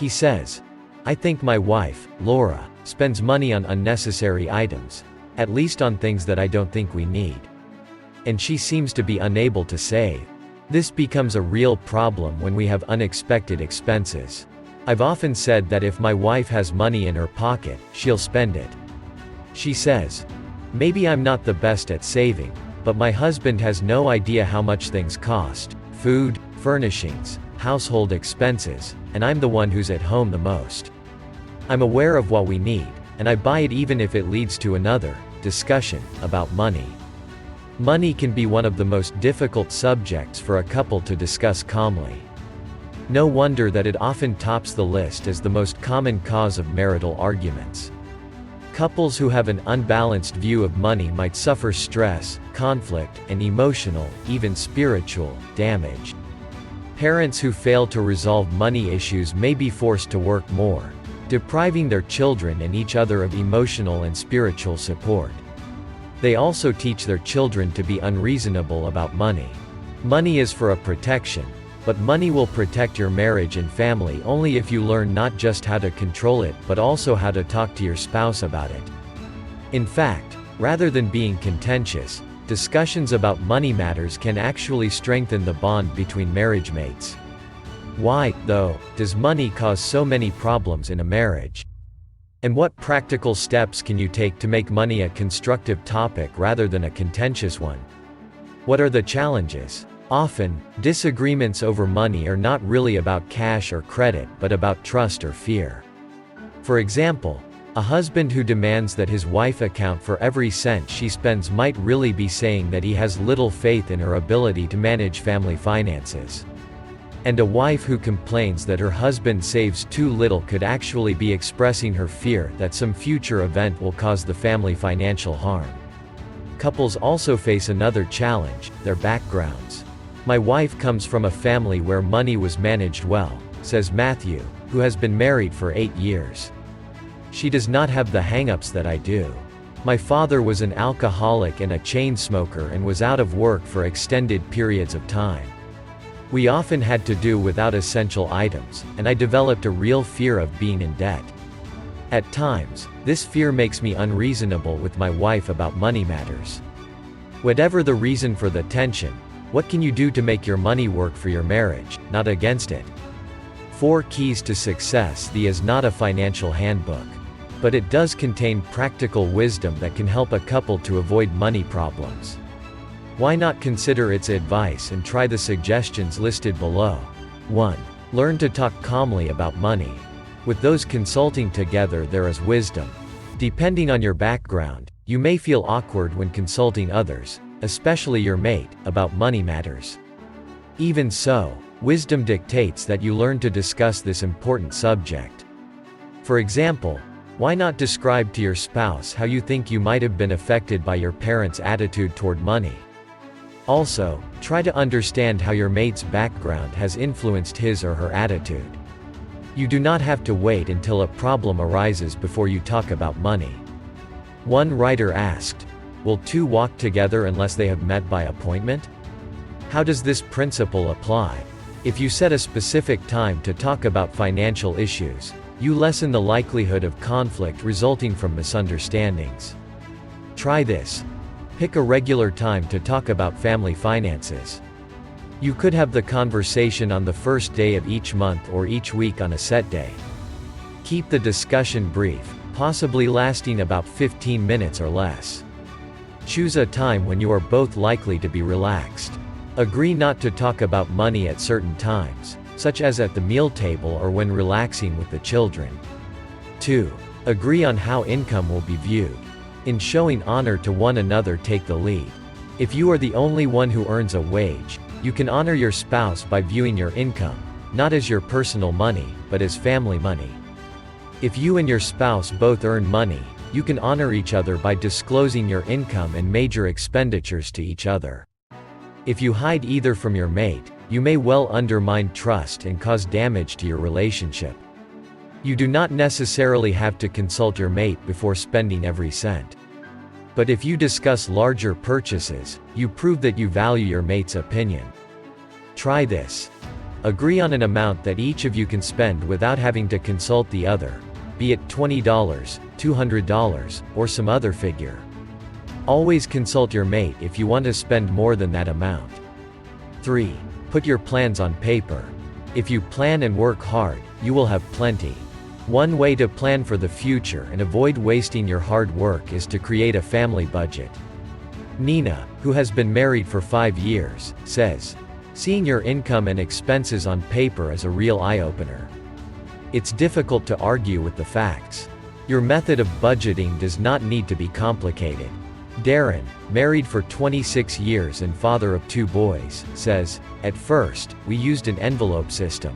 He says, "I think my wife, Laura, spends money on unnecessary items, at least on things that I don't think we need. And she seems to be unable to save. This becomes a real problem when we have unexpected expenses. I've often said that if my wife has money in her pocket, she'll spend it." She says, "Maybe I'm not the best at saving, but my husband has no idea how much things cost: food, furnishings, household expenses, and I'm the one who's at home the most. I'm aware of what we need, and I buy it even if it leads to another discussion about money." Money can be one of the most difficult subjects for a couple to discuss calmly. No wonder that it often tops the list as the most common cause of marital arguments. Couples who have an unbalanced view of money might suffer stress, conflict, and emotional, even spiritual, damage. Parents who fail to resolve money issues may be forced to work more, depriving their children and each other of emotional and spiritual support. They also teach their children to be unreasonable about money. Money is for a protection, but money will protect your marriage and family only if you learn not just how to control it but also how to talk to your spouse about it. In fact, rather than being contentious, discussions about money matters can actually strengthen the bond between marriage mates. Why, though, does money cause so many problems in a marriage? And what practical steps can you take to make money a constructive topic rather than a contentious one? What are the challenges? Often, disagreements over money are not really about cash or credit but about trust or fear. For example, a husband who demands that his wife account for every cent she spends might really be saying that he has little faith in her ability to manage family finances. And a wife who complains that her husband saves too little could actually be expressing her fear that some future event will cause the family financial harm. Couples also face another challenge: their backgrounds. "My wife comes from a family where money was managed well," says Matthew, who has been married for 8 years. "She does not have the hang-ups that I do. My father was an alcoholic and a chain smoker and was out of work for extended periods of time. We often had to do without essential items, and I developed a real fear of being in debt. At times, this fear makes me unreasonable with my wife about money matters." Whatever the reason for the tension, what can you do to make your money work for your marriage, not against it? 4 Keys to Success. The is not a financial handbook, but it does contain practical wisdom that can help a couple to avoid money problems. Why not consider its advice and try the suggestions listed below? 1. Learn to talk calmly about money. With those consulting together there is wisdom. Depending on your background, you may feel awkward when consulting others, especially your mate, about money matters. Even so, wisdom dictates that you learn to discuss this important subject. For example, why not describe to your spouse how you think you might have been affected by your parents' attitude toward money? Also, try to understand how your mate's background has influenced his or her attitude. You do not have to wait until a problem arises before you talk about money. One writer asked, "Will 2 walk together unless they have met by appointment?" How does this principle apply? If you set a specific time to talk about financial issues, you lessen the likelihood of conflict resulting from misunderstandings. Try this. Pick a regular time to talk about family finances. You could have the conversation on the first day of each month or each week on a set day. Keep the discussion brief, possibly lasting about 15 minutes or less. Choose a time when you are both likely to be relaxed. Agree not to talk about money at certain times, such as at the meal table or when relaxing with the children. 2. Agree on how income will be viewed. In showing honor to one another, take the lead. If you are the only one who earns a wage, you can honor your spouse by viewing your income, not as your personal money, but as family money. If you and your spouse both earn money, you can honor each other by disclosing your income and major expenditures to each other. If you hide either from your mate, you may well undermine trust and cause damage to your relationship. You do not necessarily have to consult your mate before spending every cent. But if you discuss larger purchases, you prove that you value your mate's opinion. Try this. Agree on an amount that each of you can spend without having to consult the other, be it $20, $200, or some other figure. Always consult your mate if you want to spend more than that amount. 3. Put your plans on paper. If you plan and work hard, you will have plenty. One way to plan for the future and avoid wasting your hard work is to create a family budget. Nina, who has been married for 5 years, says, "Seeing your income and expenses on paper is a real eye-opener. It's difficult to argue with the facts. Your method of budgeting does not need to be complicated." Darren, married for 26 years and father of 2 boys, says, "At first, we used an envelope system.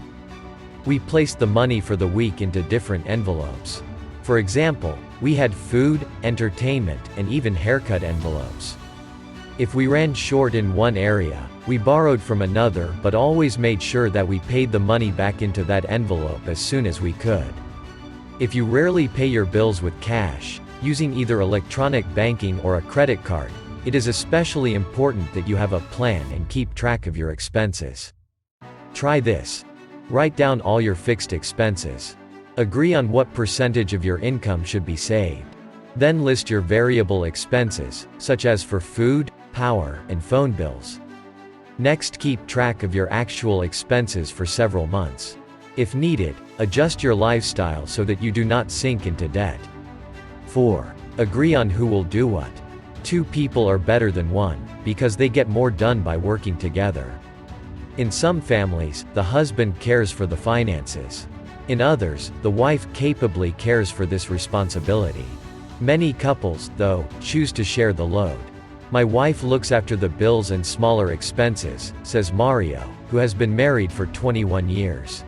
We placed the money for the week into different envelopes. For example, we had food, entertainment, and even haircut envelopes. If we ran short in one area, we borrowed from another but always made sure that we paid the money back into that envelope as soon as we could. If you rarely pay your bills with cash, using either electronic banking or a credit card, it is especially important that you have a plan and keep track of your expenses. Try this. Write down all your fixed expenses. Agree on what percentage of your income should be saved. Then list your variable expenses, such as for food, power, and phone bills. Next, keep track of your actual expenses for several months. If needed, adjust your lifestyle so that you do not sink into debt. 4. Agree on who will do what. 2 people are better than 1, because they get more done by working together. In some families, the husband cares for the finances. In others, the wife capably cares for this responsibility. Many couples, though, choose to share the load. "My wife looks after the bills and smaller expenses," says Mario, who has been married for 21 years.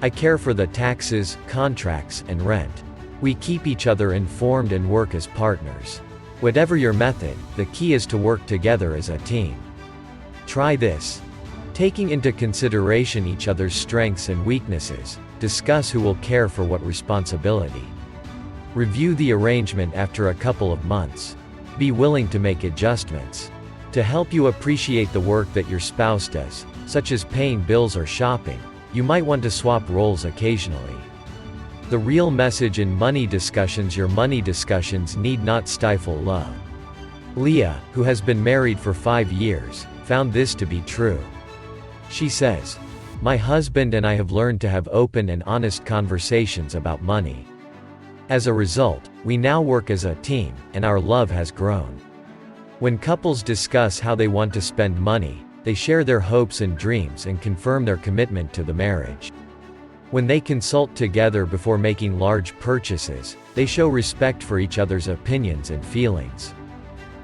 "I care for the taxes, contracts, and rent. We keep each other informed and work as partners." Whatever your method, the key is to work together as a team. Try this. Taking into consideration each other's strengths and weaknesses, discuss who will care for what responsibility. Review the arrangement after a couple of months. Be willing to make adjustments. To help you appreciate the work that your spouse does, such as paying bills or shopping, you might want to swap roles occasionally. The real message in money discussions: your money discussions need not stifle love. Leah, who has been married for 5 years, found this to be true. She says, "My husband and I have learned to have open and honest conversations about money. As a result, we now work as a team, and our love has grown." When couples discuss how they want to spend money, they share their hopes and dreams and confirm their commitment to the marriage. When they consult together before making large purchases, they show respect for each other's opinions and feelings.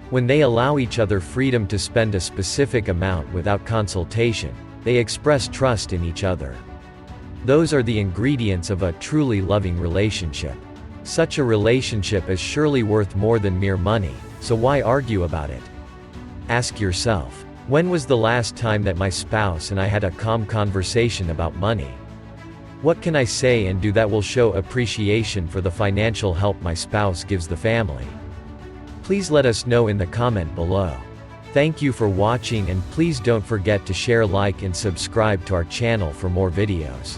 When they allow each other freedom to spend a specific amount without consultation, they express trust in each other. Those are the ingredients of a truly loving relationship. Such a relationship is surely worth more than mere money, so why argue about it? Ask yourself, when was the last time that my spouse and I had a calm conversation about money? What can I say and do that will show appreciation for the financial help my spouse gives the family? Please let us know in the comment below. Thank you for watching, and please don't forget to share, like, and subscribe to our channel for more videos.